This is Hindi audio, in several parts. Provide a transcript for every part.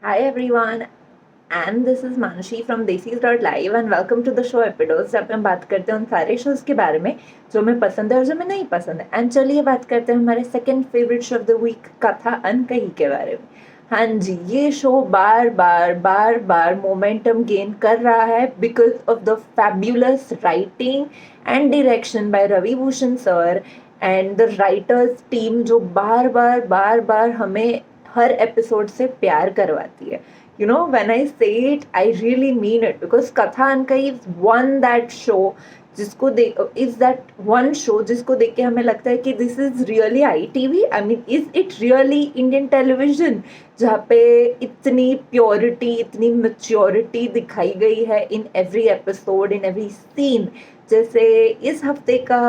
Hi everyone, and this is Manshi from Desis.live and welcome to the show Epidos जहाँ पे हम बात करते हैं उन सारे शोज के बारे में जो हमें पसंद है और जो हमें नहीं पसंद है। एंड चलिए बात करते हैं हमारे second favourite show of the week Katha Ankahee के बारे में। हाँ जी, ये शो बार बार मोमेंटम गेन कर रहा है because of the fabulous writing and direction by Ravi Bhushan sir and the writers team जो बार बार हमें हर एपिसोड से प्यार करवाती है। When I say it, I really mean it because Katha Ankai is that show जिसको देख इज दैट वन शो जिसको देख के हमें लगता है कि this is really ITV। I mean is it really Indian television, जहाँ पे इतनी प्योरिटी इतनी मेच्योरिटी दिखाई गई है in every episode in every scene. जैसे इस हफ्ते का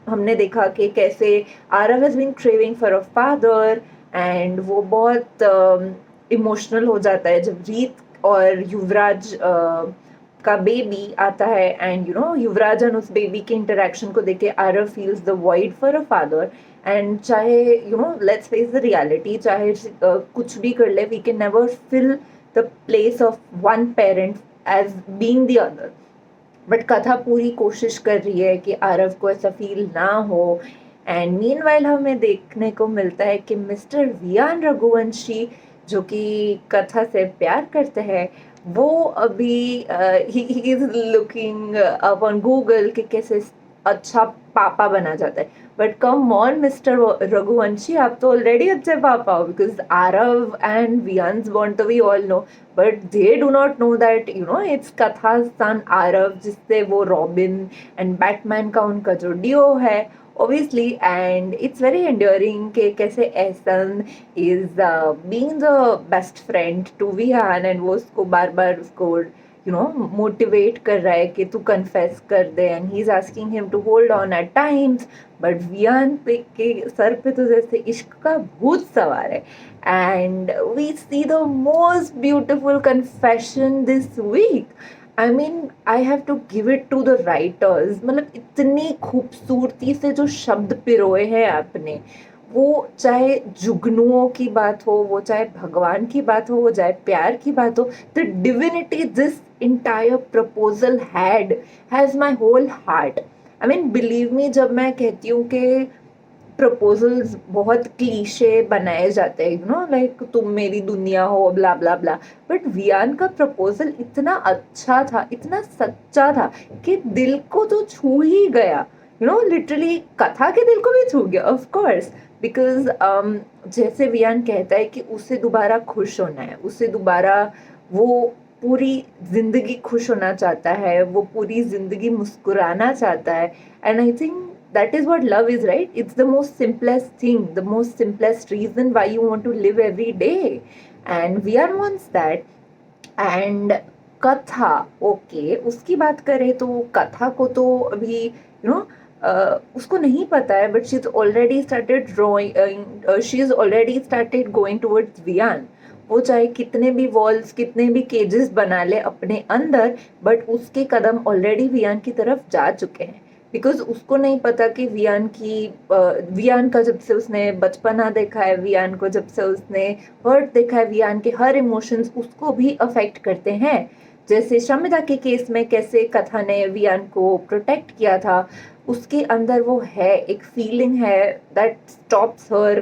हमने देखा कि कैसे Aarav has been craving for a father and वो बहुत इमोशनल हो जाता है जब रीत और युवराज का बेबी आता है। एंड युवराज एंड उस बेबी के इंटरेक्शन को देख के Aarav feels the void for a father. And चाहे लेट्स फेस द रियलिटी, चाहे कुछ भी कर ले, we can never fill the place of one parent as being the other. But Katha पूरी कोशिश कर रही है कि आरव को ऐसा फील ना हो। एंड मीनवाइल हमें देखने को मिलता है कि मिस्टर वियान रघुवंशी जो कि कथा से प्यार करते हैं, वो अभी ही is looking up on Google कि कैसे अच्छा पापा बना जाता है। But come on mister Raghuvanshi, आप तो ऑलरेडी अच्छे पापा हो because Aarav and Vihaan's bond तो we all know, but they do not know that it's Katha son Aarav जिससे वो रॉबिन एंड बैटमैन का उनका जो डियो है obviously। and it's very endearing कि कैसे Ehsan is being the best friend to Vihaan and वो उसको बार बार उसको मोटिवेट कर रहा है कि तू कन्फेस कर दे and he is asking him to hold on at times. But Vian पे के सर पे तो जैसे इश्क का भूत सवार है। And we see the most beautiful confession this week. I mean I have to give it to the writers. मतलब इतनी खूबसूरती से जो शब्द पिरोए हैं आपने, वो चाहे जुगनुओं की बात हो, वो चाहे भगवान की बात हो, वो चाहे प्यार की बात हो, the divinity this entire proposal has my whole heart. I mean believe me जब मैं कहती हूँ कि प्रपोजल्स बहुत क्लीशे बनाए जाते हैं, लाइक तुम मेरी दुनिया हो ब्ला ब्ला ब्ला, बट वियान का प्रपोजल इतना अच्छा था, इतना सच्चा था कि दिल को तो छू ही गया। लिटरली कथा के दिल को भी छू गया ऑफ कोर्स बिकॉज जैसे वियान कहता है कि उसे दोबारा खुश होना है, उसे दोबारा वो पूरी जिंदगी खुश होना चाहता है, वो पूरी जिंदगी मुस्कुराना चाहता है। And I think that is what love is, right? It's the most simplest thing, the most simplest reason why you want to live every day, and we are wants that। and कथा ओके उसकी बात करें तो कथा को तो अभी उसको नहीं पता है, but she is already started drawing, she is already started going towards Vihaan. वो चाहे कितने भी वॉल्स कितने भी केजेस बना ले अपने अंदर, बट उसके कदम ऑलरेडी वियान की तरफ जा चुके हैं। बिकॉज उसको नहीं पता कि वियान का जब से उसने बचपना देखा है, वियान को जब से उसने हर्ट देखा है, वियान के हर इमोशंस उसको भी अफेक्ट करते हैं। जैसे शमिता के केस में कैसे कथा ने वियान को प्रोटेक्ट किया था, उसके अंदर वो है, एक फीलिंग है that stops her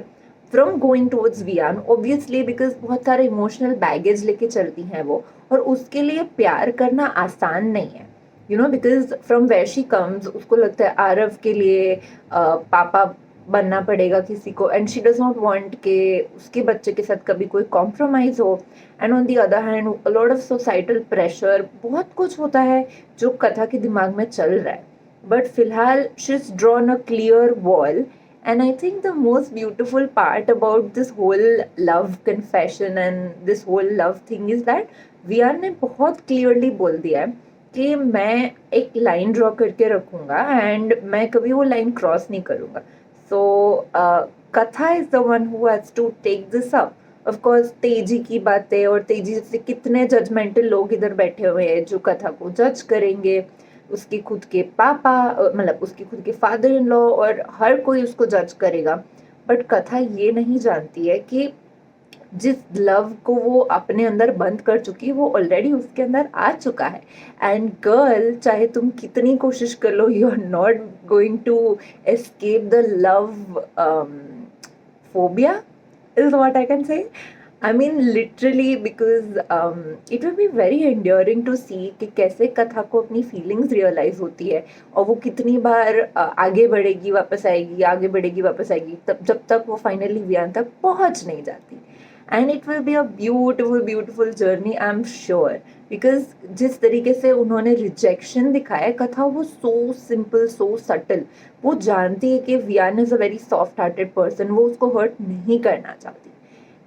from going towards Vihaan obviously because बहुत सारे इमोशनल बैगेज लेके चलती हैं वो, और उसके लिए प्यार करना आसान नहीं है। Because from where she comes उसको लगता है आरव के लिए पापा बनना पड़ेगा किसी को, and she does not want के उसके बच्चे के साथ कभी कोई कॉम्प्रोमाइज हो। And on the other hand a lot of societal pressure, बहुत कुछ होता है जो कथा के दिमाग में चल रहा है। बट फिलहाल she is drawn a clear wall. And I think the most beautiful part about this whole love confession and this whole love thing is that VR ने बहुत clearly बोल दिया है कि मैं एक लाइन ड्रॉ करके रखूंगा एंड मैं कभी वो लाइन क्रॉस नहीं करूंगा। So Katha is the one who has to take this up. Of course Teji की बातें और तेजी से कितने जजमेंटल लोग इधर बैठे हुए हैं जो कथा को जज करेंगे, उसके खुद के पापा मतलब उसके खुद के फादर इन लॉ, और हर कोई उसको जज करेगा। बट कथा ये नहीं जानती है कि जिस लव को वो अपने अंदर बंद कर चुकी है वो ऑलरेडी उसके अंदर आ चुका है। एंड गर्ल, चाहे तुम कितनी कोशिश कर लो, you are not going to escape the love phobia is what I can say. I mean literally because it will be very endearing to see कि कैसे कथा को अपनी फीलिंग्स रियलाइज होती है और वो कितनी बार आगे बढ़ेगी वापस आएगी, आगे बढ़ेगी वापस आएगी, तब जब तक वो फाइनली वियान तक पहुंच नहीं जाती। And it will be a beautiful beautiful journey, I am sure, because जिस तरीके से उन्होंने रिजेक्शन दिखाया कथा, वो सो सिंपल, सो सटल। वो जानती है कि Vihaan is a very soft hearted person, वो उसको हर्ट नहीं करना चाहती।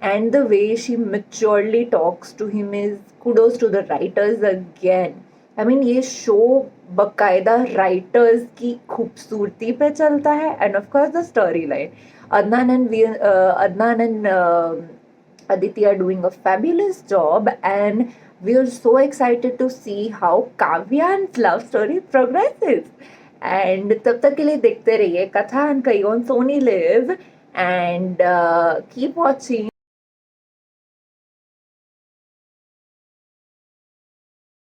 And the way she maturely talks to him is kudos to the writers again. I mean ये शो बकायदा राइटर्स की खूबसूरती पे चलता है end of course the story line. Adnan and Aditi are doing a fabulous job, and we are so excited to see how Kavya's love story progresses. And तब तक के लिए देखते रहिए कथा एंड कई on Sony live, and keep watching.